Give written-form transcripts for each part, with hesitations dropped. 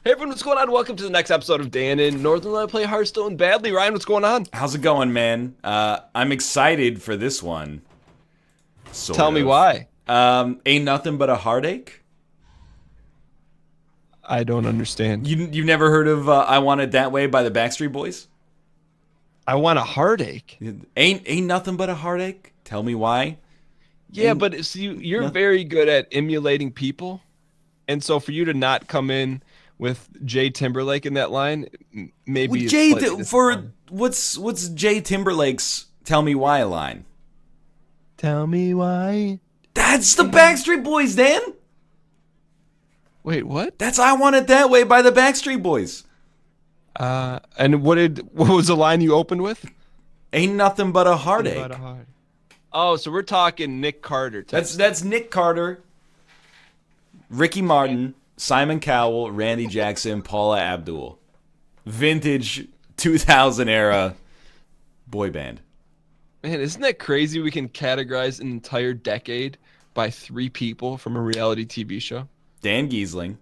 Hey everyone, what's going on? Welcome to the next episode of Dan in Northern. I play Hearthstone badly. Ryan, what's going on? How's it going, man? I'm excited for this one. Tell me why. Ain't nothing but a heartache. I don't understand. You've never heard of "I Want It That Way" by the Backstreet Boys? I want a heartache. Ain't nothing but a heartache. Tell me why. Yeah, but see, you're very good at emulating people, and so for you to not come in with Jay Timberlake in that line, maybe what's Jay Timberlake's "Tell Me Why" line? Tell me why. That's the Backstreet Boys, Dan. Wait, what? That's "I Want It That Way" by the Backstreet Boys. And what was the line you opened with? Ain't nothing but a heartache. Oh, so we're talking Nick Carter. That's Nick Carter, Ricky Martin, Simon Cowell, Randy Jackson, Paula Abdul. Vintage 2000 era boy band. Man, isn't that crazy? We can categorize an entire decade by 3 people from a reality TV show. Dan Gheesling.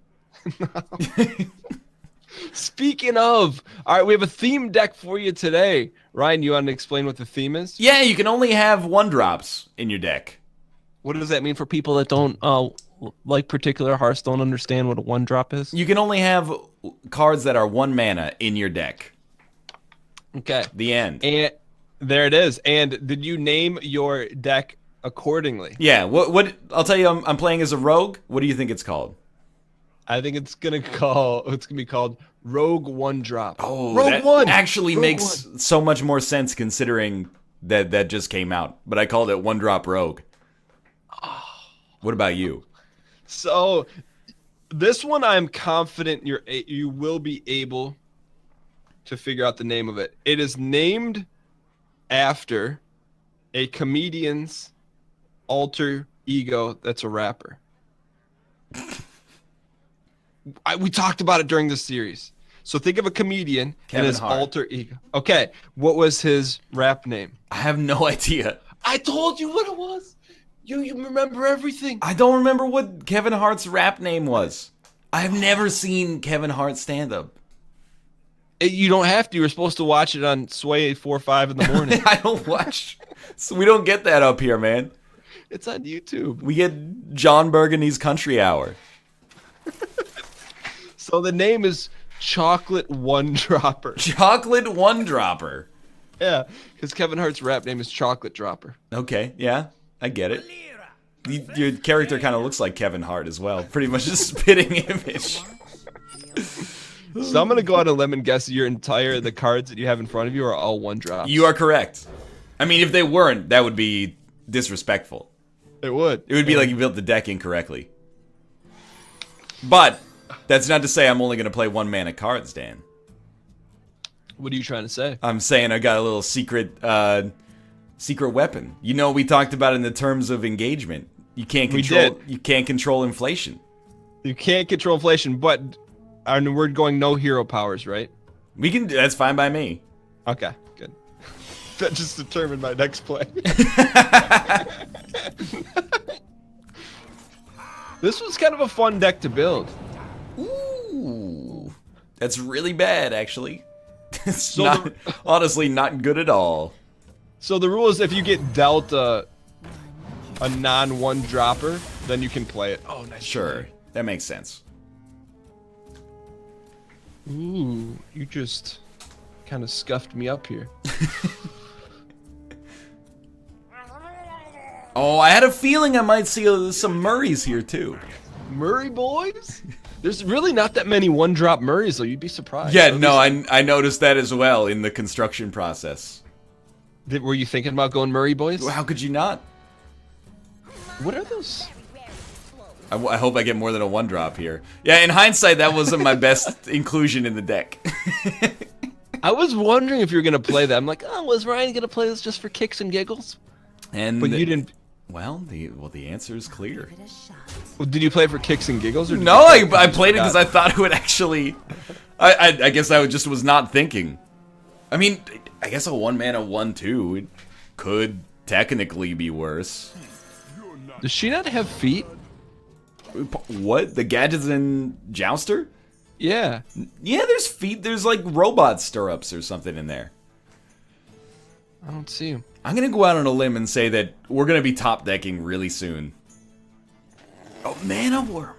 Speaking of, all right, we have a theme deck for you today. Ryan, you want to explain what the theme is? Yeah, you can only have 1-drops in your deck. What does that mean for people that don't like particular Hearthstone understand what a 1-drop is? You can only have cards that are 1 mana in your deck. Okay. The end. And there it is. And did you name your deck accordingly? Yeah. What? I'll tell you, I'm playing as a rogue. What do you think it's called? I think it's gonna be called Rogue 1-drop. Oh, Rogue that 1 actually Rogue makes 1. so much more sense considering that just came out. But I called it 1-drop rogue. What about you? So this one, I'm confident you will be able to figure out the name of it. It is named after a comedian's alter ego that's a rapper. We talked about it during this series. So think of a comedian Kevin and his Hart. alter ego. Okay, what was his rap name? I have no idea. I told you what it was. You remember everything. I don't remember what Kevin Hart's rap name was. I've never seen Kevin Hart stand up. You don't have to. You were supposed to watch it on Sway 4 or 5 in the morning. I don't watch. So we don't get that up here, man. It's on YouTube. We get John Burgundy's Country Hour. So the name is Chocolate 1-Dropper. Chocolate 1-dropper. Yeah, because Kevin Hart's rap name is Chocolate Dropper. Okay, yeah, I get it. Your character kind of looks like Kevin Hart as well. Pretty much a spitting image. So I'm going to go out on a limb and guess the cards that you have in front of you are all 1-drops. You are correct. I mean, if they weren't, that would be disrespectful. It would. It would be like you built the deck incorrectly. But that's not to say I'm only going to play 1-mana cards, Dan. What are you trying to say? I'm saying I got a little secret weapon. You know, we talked about it in the terms of engagement. You can't control inflation. You can't control inflation, but we're going no hero powers, right? We can. That's fine by me. Okay, good. That just determined my next play. This was kind of a fun deck to build. Ooh, that's really bad, actually. It's So honestly not good at all. So the rule is if you get dealt a non-1-dropper, then you can play it. Oh, nice. Sure, that makes sense. Ooh, you just kind of scuffed me up here. Oh, I had a feeling I might see some Murrays here too. Murray boys? There's really not that many 1-drop Murrays, though. You'd be surprised. Yeah, no, I noticed that as well in the construction process. Were you thinking about going Murray boys? How could you not? What are those? I hope I get more than a 1-drop here. Yeah, in hindsight, that wasn't my best inclusion in the deck. I was wondering if you were going to play that. I'm like, oh, was Ryan going to play this just for kicks and giggles? And you didn't. Well, the answer is clear. Well, did you play it for kicks and giggles? Or No, I played it because I thought it would actually... I guess I just was not thinking. I mean, I guess a 1-mana 1/2 it could technically be worse. Does she not have feet? What? The Gadgetzan Jouster? Yeah. Yeah, there's feet. There's like robot stirrups or something in there. I don't see him. I'm gonna go out on a limb and say that we're gonna be top decking really soon. Oh, mana worm.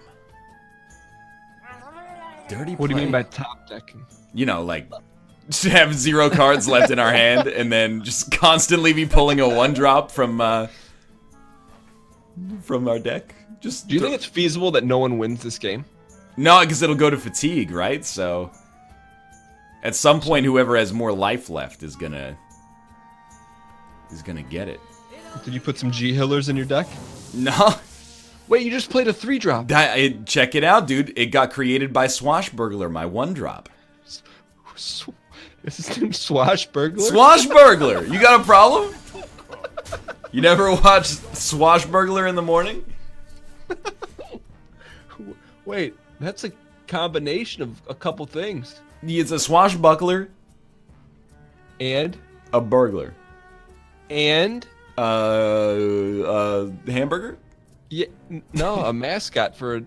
Dirty. What do you mean by top decking? You know, like just have 0 cards left in our hand and then just constantly be pulling a 1-drop from our deck. Just do you think it's feasible that no one wins this game? No, because it'll go to fatigue, right? So at some point, whoever has more life left is gonna get it. Did you put some G-Healers in your deck? No. Wait, you just played a 3-drop. Check it out, dude. It got created by Swashbuckler, my 1-drop. Is his name Swashbuckler? Swashbuckler! You got a problem? You never watched Swashbuckler in the morning? Wait, that's a combination of a couple things. It's a swashbuckler And? a burglar. And? Hamburger? Yeah, no, a mascot for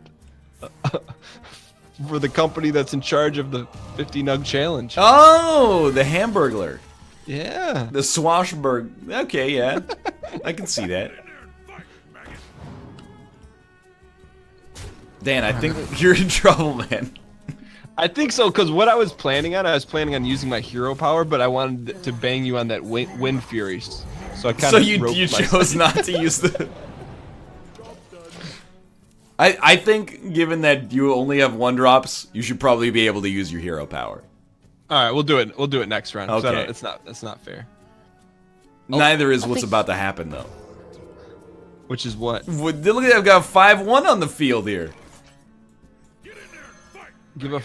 for the company that's in charge of the 50 Nug Challenge. Oh, the Hamburglar. Yeah. The Swashburg. Okay, yeah. I can see that. Dan, I think you're in trouble, man. I think so, because what I was planning on using my hero power, but I wanted to bang you on that wind furies. So I kind So of you chose not to use the... I think, given that you only have 1-drops, you should probably be able to use your hero power. All right, we'll do it. We'll do it next round. Okay. That's not fair. Neither is what's about to happen, though. Which is what? Look at that, I've got 5-1 on the field here. Give a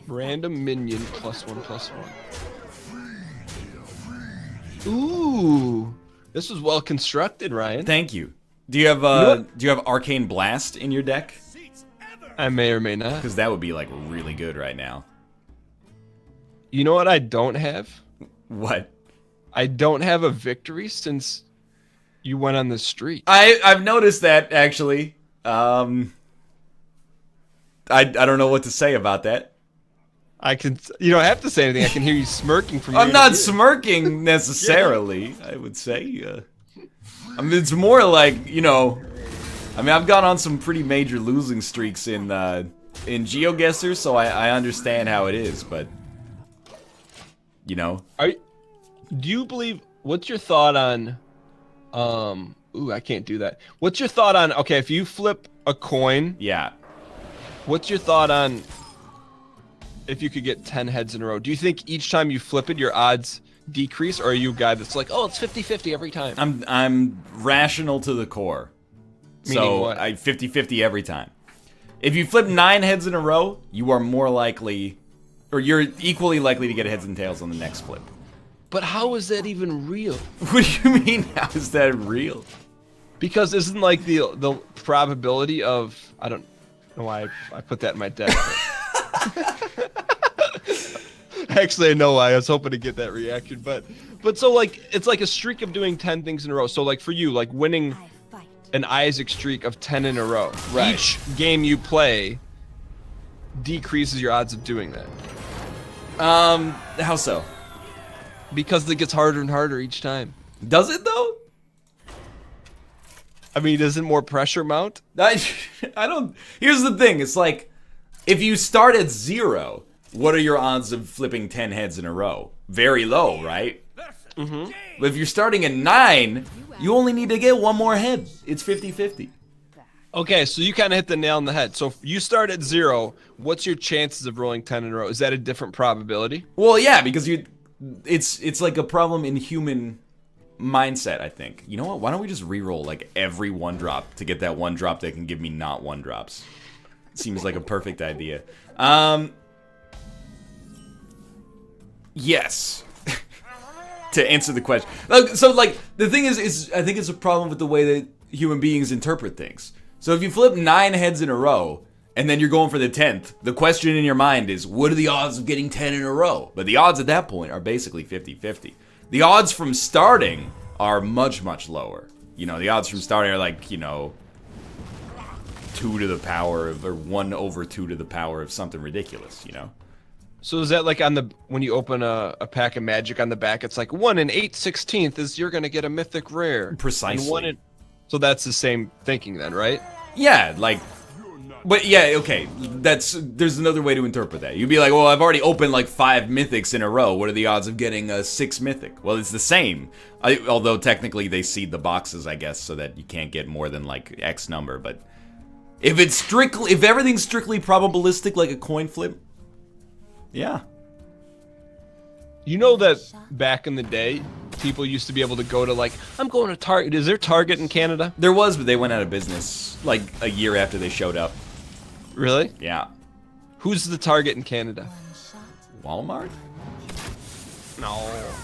random minion +1/+1. Ooh, this was well constructed, Ryan. Thank you. Do you have Arcane Blast in your deck? I may or may not. Because that would be like really good right now. You know what I don't have? What? I don't have a victory since you went on the streak. I've noticed that actually. I don't know what to say about that. You don't have to say anything. I can hear you smirking from I'm ear not to ear. smirking necessarily, I would say. I mean, it's more like, you know, I mean, I've gone on some pretty major losing streaks in GeoGuessr, so I understand how it is, but, you know. Do you believe, what's your thought on, ooh, I can't do that. What's your thought on, okay, if you flip a coin. Yeah. What's your thought on if you could get 10 heads in a row? Do you think each time you flip it, your odds decrease, or are you a guy that's like, oh, it's 50-50 every time? I'm rational to the core. Meaning so what? 50-50 every time. If you flip 9 heads in a row, you are more likely, or you're equally likely to get heads and tails on the next flip. But how is that even real? What do you mean, how is that real? Because isn't like the probability of, I don't know why I put that in my deck. Actually, I know why. I was hoping to get that reaction, but so like it's like a streak of doing 10 things in a row. So like for you, like winning an Isaac streak of 10 in a row. Right. Each game you play decreases your odds of doing that. How so? Because it gets harder and harder each time. Does it though? I mean, doesn't more pressure mount? I don't. Here's the thing. It's like, if you start at 0, what are your odds of flipping 10 heads in a row? Very low, right? Mm-hmm. But if you're starting at 9, you only need to get 1 more head. It's 50-50. Okay, so you kind of hit the nail on the head. So if you start at 0, what's your chances of rolling 10 in a row? Is that a different probability? Well, yeah, because it's like a problem in human mindset, I think. You know what? Why don't we just reroll like every 1-drop to get that 1-drop that can give me not 1-drops? Seems like a perfect idea. Yes. To answer the question. So like the thing is I think it's a problem with the way that human beings interpret things. So if you flip 9 heads in a row and then you're going for the 10th, the question in your mind is, what are the odds of getting 10 in a row? But the odds at that point are basically 50-50. The odds from starting are much, much lower. You know, the odds from starting are like, you know, 2 to the power of, or 1 over 2 to the power of something ridiculous, you know? So is that like on the when you open a pack of Magic on the back, it's like 1 in 8/16 is you're gonna get a mythic rare. Precisely. And 1 in, so that's the same thinking then, right? Yeah, like, but yeah, okay. There's another way to interpret that. You'd be like, well, I've already opened like 5 mythics in a row. What are the odds of getting a 6th mythic? Well, it's the same. Although technically they seed the boxes, I guess, so that you can't get more than like X number. But if everything's strictly probabilistic, like a coin flip, yeah. You know that back in the day, people used to be able to go to like, I'm going to Target. Is there Target in Canada? There was, but they went out of business like a year after they showed up. Really? Yeah. Who's the Target in Canada? Walmart? No.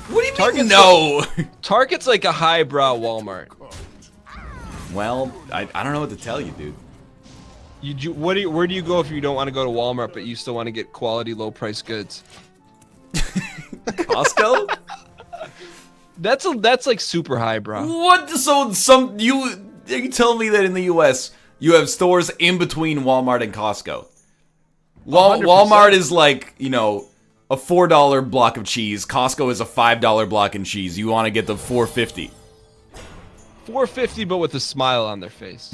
What do you Target's mean no? Target's like a highbrow Walmart. Well, I don't know what to tell you, dude. Where do you go if you don't want to go to Walmart but you still want to get quality low price goods? Costco? That's like super highbrow. What? So you tell me that in the U.S. you have stores in between Walmart and Costco. 100%. Walmart is like, you know, a $4 block of cheese. Costco is a $5 block of cheese. You want to get the $4.50. $4.50, but with a smile on their face.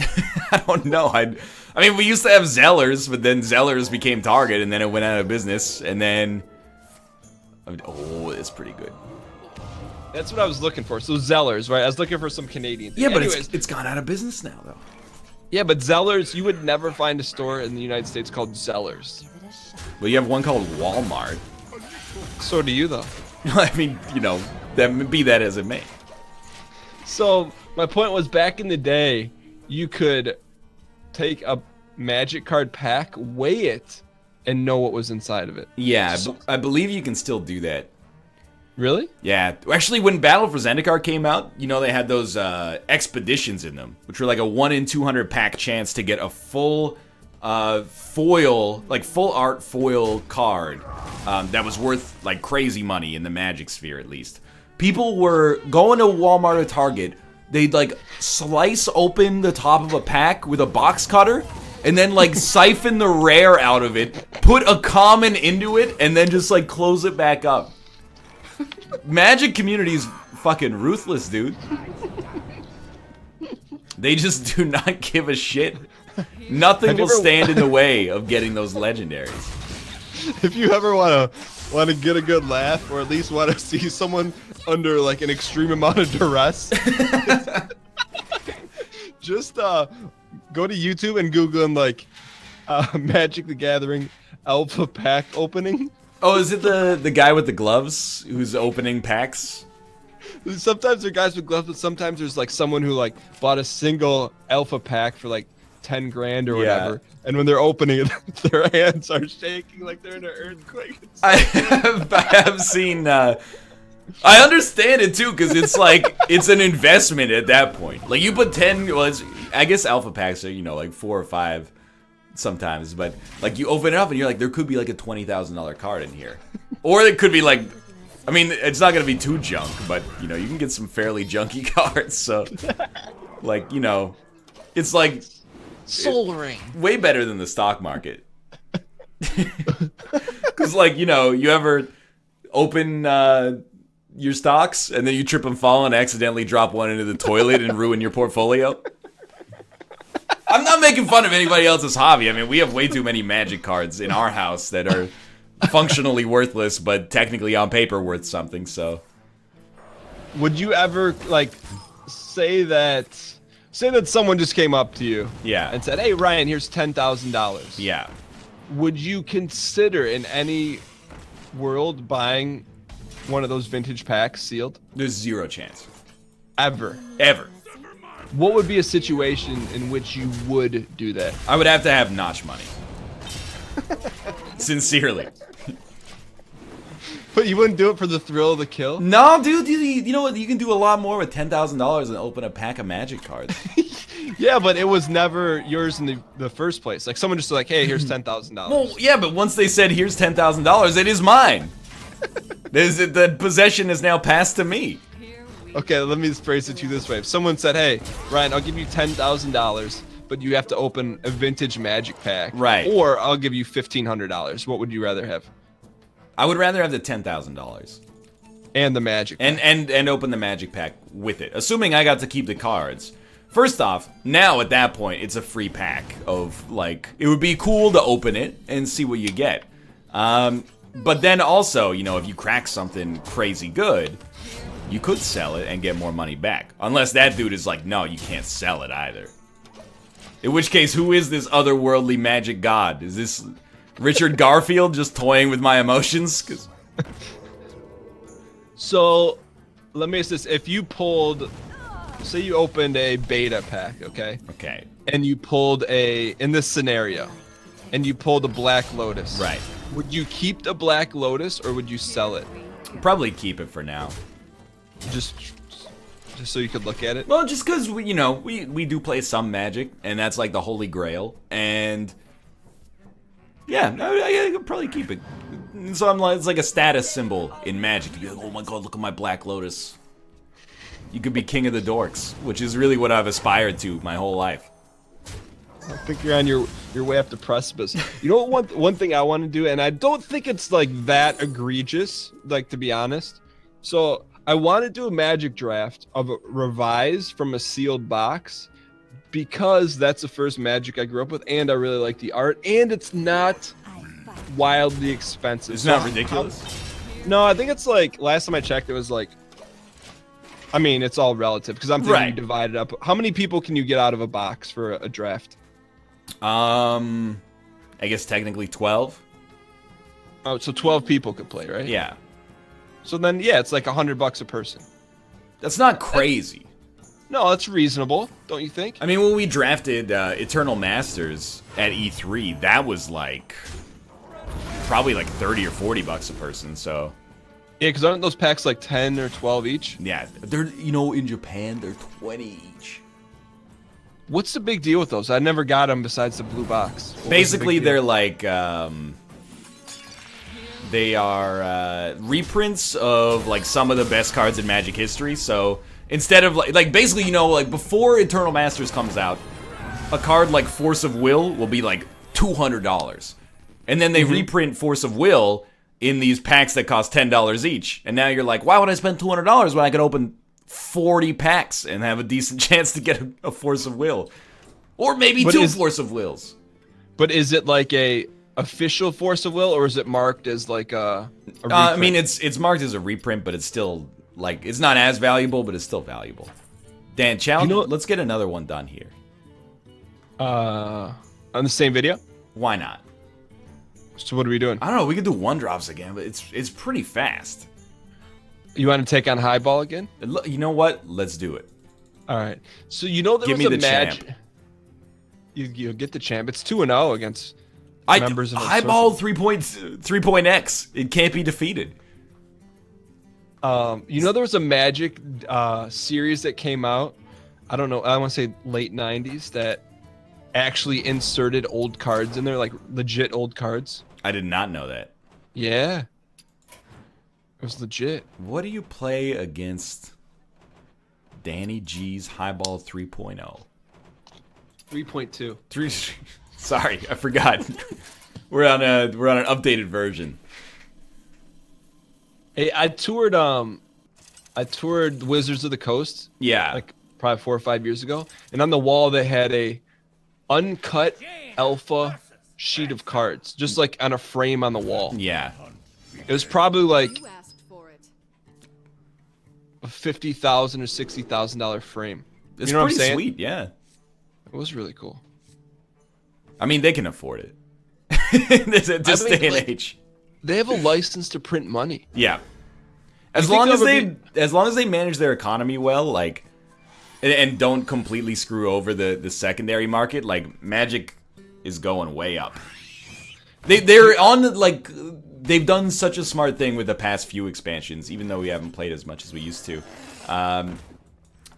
I don't know. I mean, we used to have Zellers, but then Zellers became Target, and then it went out of business, and then... Oh, it's pretty good. That's what I was looking for. So Zellers, right? I was looking for some Canadian thing. Yeah, but anyways, it's gone out of business now, though. Yeah, but Zellers, you would never find a store in the United States called Zellers. Well, you have one called Walmart. So do you, though. I mean, you know, be that as it may. So my point was, back in the day, you could take a Magic card pack, weigh it, and know what was inside of it. Yeah, I believe you can still do that. Really? Yeah. Actually, when Battle for Zendikar came out, you know, they had those expeditions in them, which were like a 1 in 200 pack chance to get a full foil, like full art foil card that was worth like crazy money in the Magic sphere, at least. People were going to Walmart or Target. They'd like slice open the top of a pack with a box cutter and then like siphon the rare out of it, put a common into it, and then just like close it back up. Magic community's fucking ruthless, dude. They just do not give a shit. Nothing will stand in the way of getting those legendaries. If you ever want to get a good laugh, or at least want to see someone under like an extreme amount of duress, just go to YouTube and Google and like Magic the Gathering alpha pack opening. Oh, is it the guy with the gloves who's opening packs? Sometimes they're guys with gloves, but sometimes there's like someone who like bought a single alpha pack for like 10 grand or whatever, and when they're opening it, their hands are shaking like they're in an earthquake. I have seen. I understand it too, because it's like it's an investment at that point. Like you put 10. Well, I guess alpha packs are, you know, like 4 or 5 sometimes, but like you open it up and you're like, there could be like a $20,000 card in here, or it could be like, I mean, it's not gonna be too junk, but you know, you can get some fairly junky cards. So, like, you know, it's like Soul Ring, way better than the stock market. Because, like, you know, you ever open your stocks and then you trip and fall and accidentally drop one into the toilet and ruin your portfolio? I'm not making fun of anybody else's hobby. I mean, we have way too many Magic cards in our house that are functionally worthless, but technically on paper worth something, so. Would you ever, like, say that someone just came up to you and said, hey, Ryan, here's $10,000. Yeah. Would you consider in any world buying one of those vintage packs sealed? There's 0 chance. Ever. What would be a situation in which you would do that? I would have to have notch money. Sincerely. But you wouldn't do it for the thrill of the kill? No, dude, you know what? You can do a lot more with $10,000 than open a pack of Magic cards. Yeah, but it was never yours in the first place. Like, someone just like, hey, here's $10,000. Well, yeah, but once they said, here's $10,000, it is mine. The possession is now passed to me. Okay, let me phrase it to you this way. If someone said, hey, Ryan, I'll give you $10,000, but you have to open a vintage Magic pack. Right. Or I'll give you $1,500. What would you rather have? I would rather have the $10,000. And the Magic pack. And open the Magic pack with it, assuming I got to keep the cards. First off, now at that point, it's a free pack of, like, it would be cool to open it and see what you get. But then also, you know, if you crack something crazy good, you could sell it and get more money back. Unless that dude is like, no, you can't sell it either. In which case, who is this otherworldly magic god? Is this Richard Garfield just toying with my emotions? 'Cause So, let me ask this. If you pulled, say you opened a beta pack, okay? Okay. And you pulled in this scenario, and you pulled a Black Lotus. Right. Would you keep the Black Lotus, or would you sell it? Probably keep it for now. Just so you could look at it? Well, just because, you know, we do play some Magic, and that's like the Holy Grail, and yeah, I could probably keep it. So I'm like, it's like a status symbol in Magic. You go, oh my god, look at my Black Lotus. You could be king of the dorks, which is really what I've aspired to my whole life. I think you're on your way up the precipice. You know what? One thing I want to do, and I don't think it's like that egregious, like, to be honest. So I want to do a Magic draft of a Revise from a sealed box, because that's the first Magic I grew up with, and I really like the art, and it's not wildly expensive. It's not ridiculous. No, I think it's like, last time I checked, it was like, I mean, it's all relative, because I'm thinking Right. you divide it up. How many people can you get out of a box for a draft? I guess technically 12. Oh, so 12 people could play, right? Yeah. So then, yeah, it's like $100 a person. That's not crazy. No, that's reasonable, don't you think? I mean, when we drafted Eternal Masters at E3, that was like probably like 30 or 40 bucks a person, so Yeah, because aren't those packs like 10 or 12 each? yeah, they're, you know, in Japan they're 20 each. What's the big deal with those? I never got them besides the blue box. What was the Basically, big deal? they're like they are reprints of like some of the best cards in Magic history. So instead of like basically, you know, like before Eternal Masters comes out, a card like Force of Will will be like $200, and then they reprint Force of Will in these packs that cost $10 each. And now you're like, why would I spend $200 when I could open 40 packs and have a decent chance to get a Force of Will, or maybe But two is- Force of Wills? But is it like a official Force of Will, or is it marked as like a I reprint? mean, it's marked as a reprint, but it's still like it's not as valuable, but it's still valuable. Dan, challenge. You know- Let's get another one done here. on the same video? Why not? So what are we doing? I don't know. We could do one drops again, but it's pretty fast. You want to take on Highball again? You know what? Let's do it. All right. So you know there Give was me a the match. champ. You get the champ. It's 2-0 against members of Highball 3 X. It can't be defeated. You know there was a Magic series that came out. I don't know. I want to say late 90s that actually inserted old cards in there, like legit old cards. I did not know that. Yeah. It was legit. What do you play against Danny G's Highball 3.0? 3.2. Sorry, I forgot. we're on an updated version. Hey, I toured Wizards of the Coast Yeah. like probably 4 or 5 years ago, and on the wall they had a uncut alpha sheet of cards, just like on a frame on the wall. Yeah. It was probably like You asked for it. a $50,000 or $60,000 frame. It's You know what I'm pretty saying? sweet, yeah. It was really cool. I mean, they can afford it. This I day think, and like, age. They have a license to print money. Yeah. As You think long as there'll as long as they manage their economy well, like, and don't completely screw over the secondary market, like Magic is going way up. They're on like they've done such a smart thing with the past few expansions, even though we haven't played as much as we used to.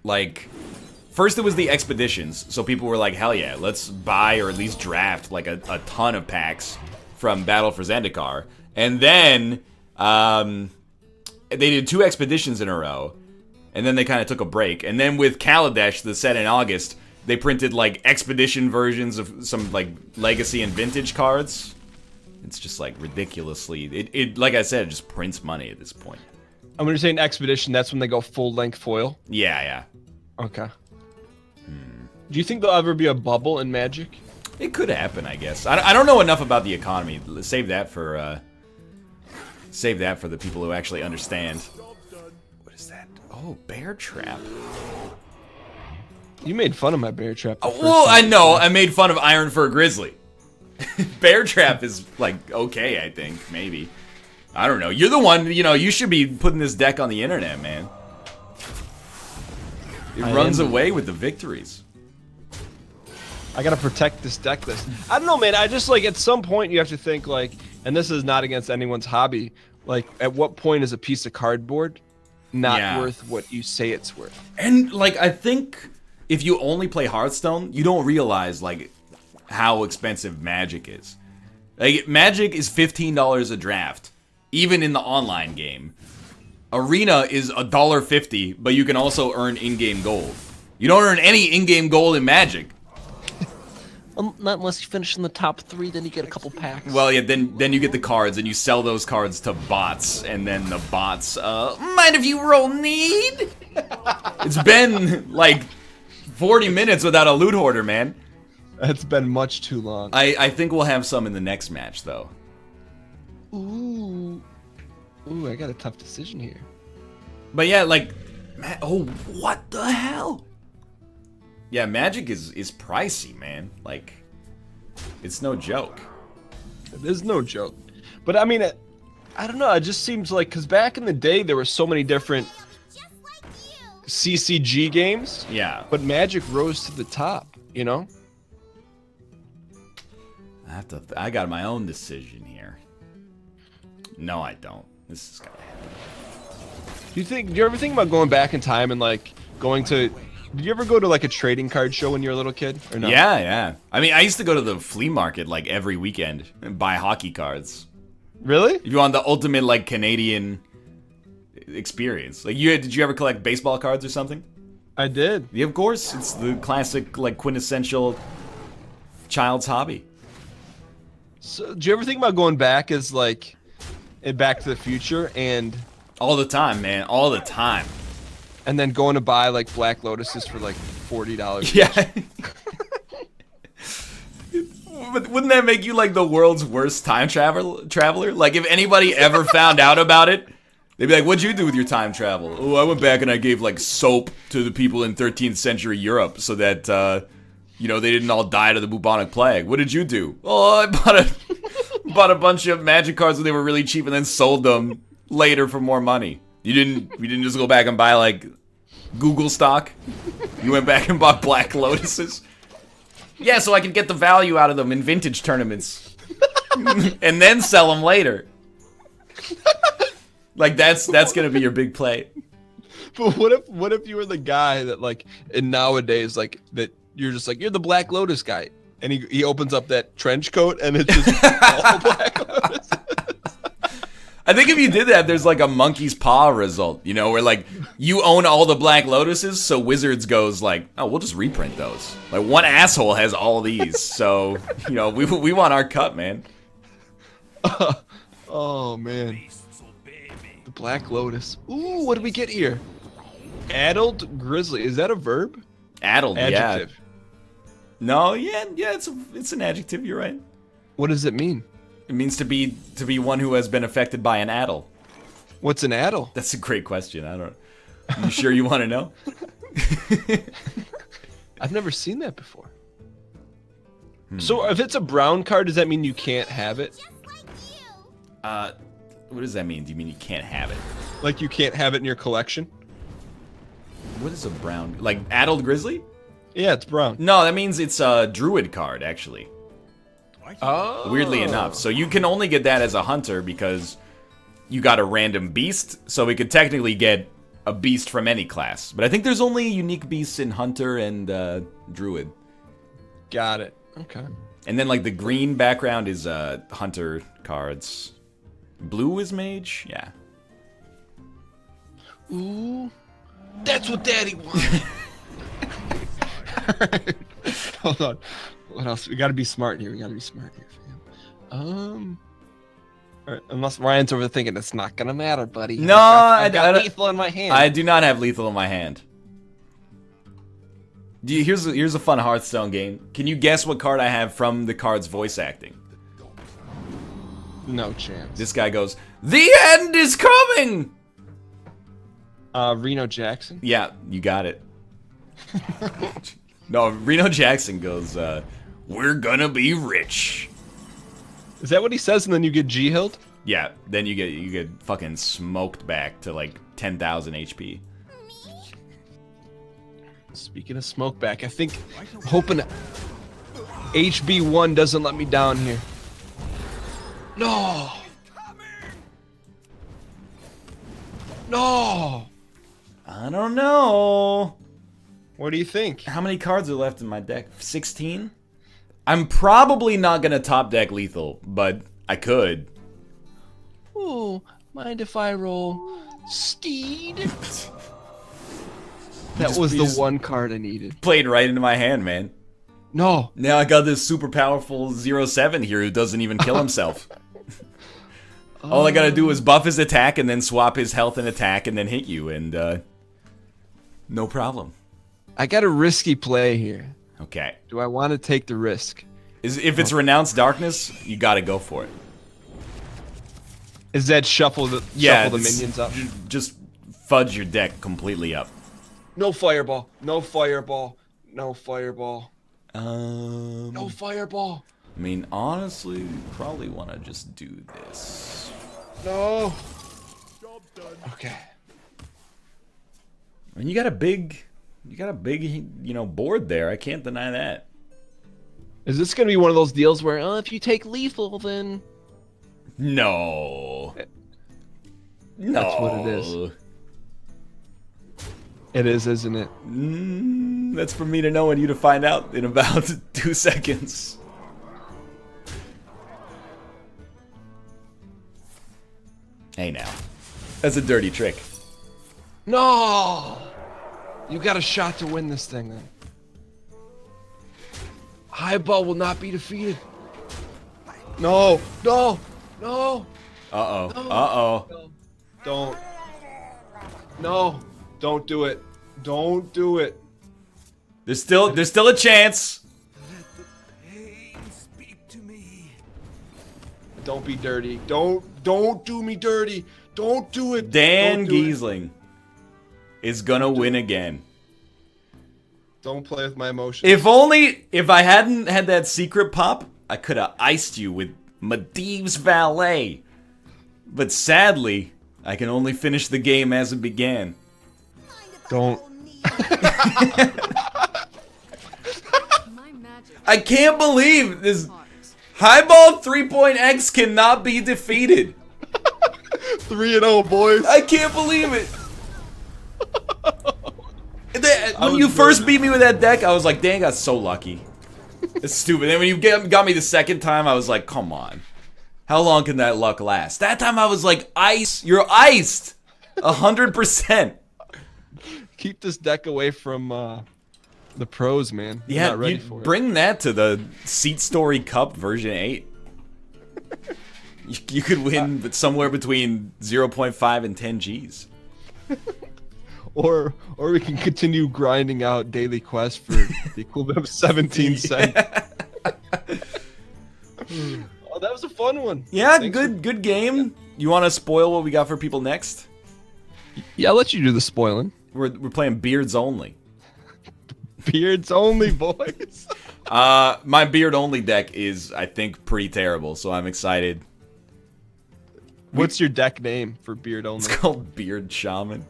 Like, first it was the expeditions, so people were like, hell yeah, let's buy or at least draft like a ton of packs from Battle for Zendikar. And then they did 2 expeditions in a row, and then they kind of took a break. And then with Kaladesh, the set in August, They printed like expedition versions of some like legacy and vintage cards. It's just like ridiculously. It like I said, it just prints money at this point. And when you're saying expedition, that's when they go full length foil. Yeah, yeah. Okay. Do you think there'll ever be a bubble in Magic? It could happen, I guess. I don't know enough about the economy. Save that for the people who actually understand. What is that? Oh, bear trap. You made fun of my bear trap. Well, I know. I made fun of Iron Fur Grizzly. Bear trap is like okay, I think maybe. I don't know. You're the one. You know, you should be putting this deck on the internet, man. It runs away with the victories. I gotta protect this deck list. I don't know, man. I just like at some point you have to think like, and this is not against anyone's hobby. Like, at what point is a piece of cardboard not worth what you say it's worth? And like, I think if you only play Hearthstone, you don't realize like how expensive Magic is. Like, Magic is $15 a draft, even in the online game. Arena is $1.50, but you can also earn in-game gold. You don't earn any in-game gold in Magic. Not unless you finish in the top 3, then you get a couple packs. Well, yeah, then you get the cards, and you sell those cards to bots, and then the bots, mind if you roll need? It's been, like, 40 minutes without a loot hoarder, man. It's been much too long. I think we'll have some in the next match, though. Ooh, I got a tough decision here. But yeah, like, oh, what the hell? Yeah, Magic is pricey, man. Like, it's no joke. It is no joke. But I mean, I don't know. It just seems like, because back in the day, there were so many different CCG games. Yeah. But Magic rose to the top, you know? I got my own decision here. No, I don't. This is gonna happen. Do you ever think about going back in time and like going to? Did you ever go to like a trading card show when you were a little kid? Or no? Yeah. I mean, I used to go to the flea market like every weekend and buy hockey cards. Really? If you want the ultimate like Canadian experience, like did you ever collect baseball cards or something? I did. Yeah, of course. It's the classic like quintessential child's hobby. So, do you ever think about going back as like in Back to the Future and all the time, man, all the time. And then going to buy like Black Lotuses for like $40. Yeah. But wouldn't that make you like the world's worst time traveler? Like if anybody ever found out about it, they'd be like, "What'd you do with your time travel?" "Oh, I went back and I gave like soap to the people in 13th century Europe so that they didn't all die to the bubonic plague." "What did you do?" "Oh, I bought a bunch of Magic cards when they were really cheap and then sold them later for more money." You didn't just go back and buy like Google stock? You went back and bought Black Lotuses? "Yeah, so I could get the value out of them in vintage tournaments and then sell them later." Like that's gonna be your big play. But what if you were the guy that like in nowadays like that you're just like you're the Black Lotus guy and he opens up that trench coat and it's just all Black Lotus. I think if you did that, there's like a monkey's paw result, where like you own all the Black Lotuses, so Wizards goes like, "Oh, we'll just reprint those." Like one asshole has all these, so we want our cut, man. Oh man, the Black Lotus. Ooh, what do we get here? Addled Grizzly. Is that a verb? Addled, adjective. Yeah. No, yeah, it's an adjective. You're right. What does it mean? It means to be one who has been affected by an addle. What's an addle? That's a great question. You sure you want to know? I've never seen that before. So if it's a brown card, does that mean you can't have it? What does that mean? Do you mean you can't have it? Like you can't have it in your collection? What is a brown? Like Addled Grizzly? Yeah, it's brown. No, that means it's a druid card, actually. Oh. Weirdly enough. So you can only get that as a hunter because you got a random beast. So we could technically get a beast from any class. But I think there's only unique beasts in hunter and druid. Got it. Okay. And then like the green background is hunter cards. Blue is mage? Yeah. Ooh. That's what Daddy wanted. Hold on. What else? We gotta be smart here. All right, unless Ryan's overthinking, it's not gonna matter, buddy. No, I've got lethal in my hand. I do not have lethal in my hand. Here's a fun Hearthstone game. Can you guess what card I have from the card's voice acting? No chance. This guy goes, "The end is coming!" Reno Jackson? Yeah, you got it. No, Reno Jackson goes, "We're gonna be rich." Is that what he says and then you get G-Hilled? Yeah, then you get fucking smoked back to like 10,000 HP. Speaking of smoke back, I think, hoping HB1 doesn't let me down here. No! No! I don't know. What do you think? How many cards are left in my deck? 16? I'm probably not gonna top deck lethal, but I could. Ooh, mind if I roll Steed? That was the one card I needed. Played right into my hand, man. No. Now I got this super powerful 0/7 here who doesn't even kill himself. All I gotta do is buff his attack and then swap his health and attack and then hit you, and no problem. I got a risky play here. Okay. Do I want to take the risk? If it's Renounced Darkness, you gotta go for it. Is that shuffle the minions up? Just fudge your deck completely up. No fireball. No fireball. No fireball. No No fireball. I mean, honestly, you probably want to just do this. No. Okay. I mean, you got a big, board there. I can't deny that. Is this gonna be one of those deals where, if you take lethal, then No. No. That's what it is. It is, isn't it? That's for me to know and you to find out in about 2 seconds. Hey now. That's a dirty trick. No. You got a shot to win this thing, then. Highball will not be defeated. No. No. No. Uh-oh. No. Uh-oh. No. Don't. No. Don't do it. Don't do it. There's still a chance. Let the pain speak to me. Don't be dirty. Don't do me dirty. Don't do it. Dan Don't do it. Gheesling is gonna win again. Don't play with my emotions. If I hadn't had that secret pop, I could have iced you with Medivh's Valet. But sadly, I can only finish the game as it began. Don't. I can't believe this. Highball 3.x cannot be defeated. 3-0, boys. I can't believe it. When you first beat me with that deck, I was like, dang, I got so lucky. It's stupid. Then when you got me the second time, I was like, come on. How long can that luck last? That time I was like, ice. You're iced. 100%. Keep this deck away from the pros, man. You're Yeah, not ready you for bring that to the Seat Story Cup version 8. You could win somewhere between 0.5 and 10 Gs. Or we can continue grinding out daily quests for the equivalent of 17 cents. Oh, that was a fun one. Yeah, Thanks good game. You want to spoil what we got for people next? Yeah, I'll let you do the spoiling. We're playing beards only. Beards only, boys. My beard only deck is, I think, pretty terrible, so I'm excited. What's your deck name for beard only? It's called Beard Shaman.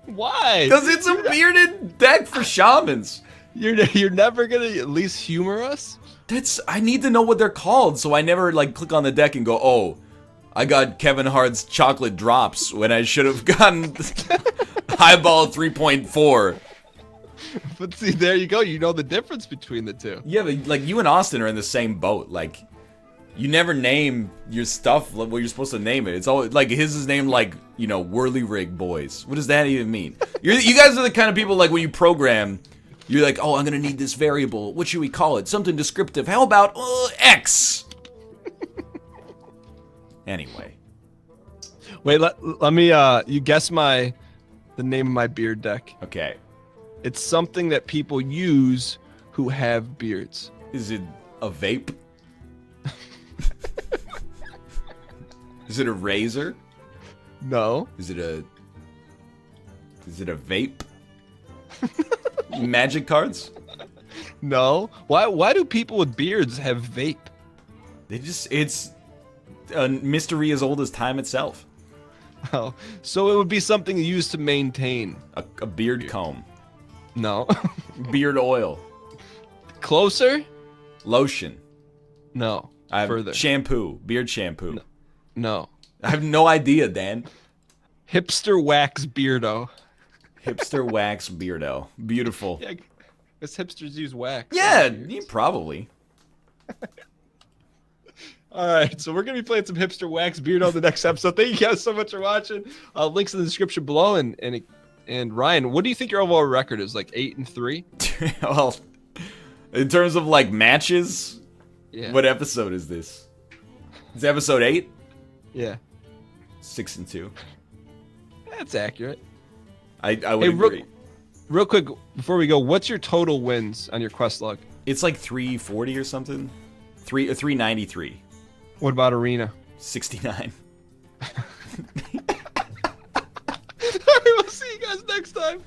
Why? Because it's a bearded deck for shamans. You're never gonna at least humor us? I need to know what they're called, so I never like click on the deck and go, oh, I got Kevin Hart's chocolate drops when I should have gotten Highball 3.4. But see, there you go. You know the difference between the two. Yeah, but like you and Austin are in the same boat. Like, you never name your stuff what you're supposed to name it. It's always like his is named like, Whirly Rig Boys. What does that even mean? You guys are the kind of people like when you program, You're like, oh, I'm gonna need this variable. What should we call it? Something descriptive. How about X? Anyway. Wait, let me you guess the name of my beard deck. Okay. It's something that people use who have beards. Is it a vape? Is it a razor? No. Is it a vape? Magic cards? No. Why do people with beards have vape? It's a mystery as old as time itself. Oh, so it would be something used to maintain. A beard comb. No. Beard oil. Closer? Lotion. No. I have Further. shampoo. Beard shampoo. No. I have no idea, Dan. Hipster wax beardo. Hipster wax beardo. Beautiful. Yeah, because hipsters use wax. Yeah, probably. All right, so we're gonna be playing some hipster wax beardo the next episode. Thank you guys so much for watching. Links in the description below. And Ryan, what do you think your overall record is? Like 8-3? Well, in terms of like matches, Yeah. what episode is this? Is it episode 8? Yeah. 6-2. That's accurate. I would agree. Real quick before we go, what's your total wins on your quest log? It's like 340 or something. 393. What about arena? 69. All right, we'll see you guys next time.